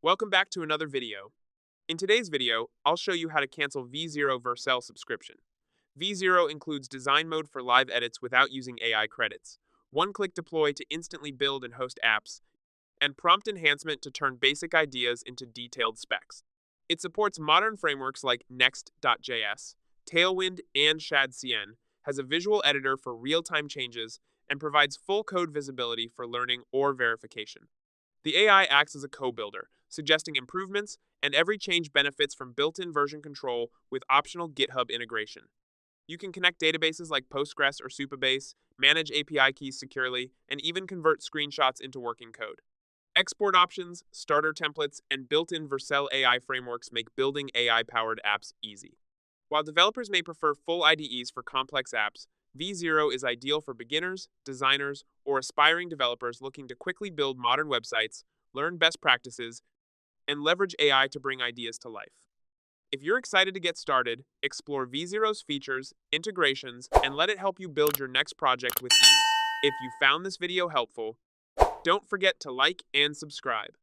Welcome back to another video. In today's video, I'll show you how to cancel V0 Vercel subscription. V0 includes design mode for live edits without using AI credits, one-click deploy to instantly build and host apps, and prompt enhancement to turn basic ideas into detailed specs. It supports modern frameworks like Next.js, Tailwind, and ShadCN, has a visual editor for real-time changes, and provides full code visibility for learning or verification. The AI acts as a co-builder, suggesting improvements, and every change benefits from built-in version control with optional GitHub integration. You can connect databases like Postgres or Supabase, manage API keys securely, and even convert screenshots into working code. Export options, starter templates, and built-in Vercel AI frameworks make building AI-powered apps easy. While developers may prefer full IDEs for complex apps, V0 is ideal for beginners, designers, or aspiring developers looking to quickly build modern websites, learn best practices, and leverage AI to bring ideas to life. If you're excited to get started, explore V0's features, integrations, and let it help you build your next project with ease. If you found this video helpful, don't forget to like and subscribe.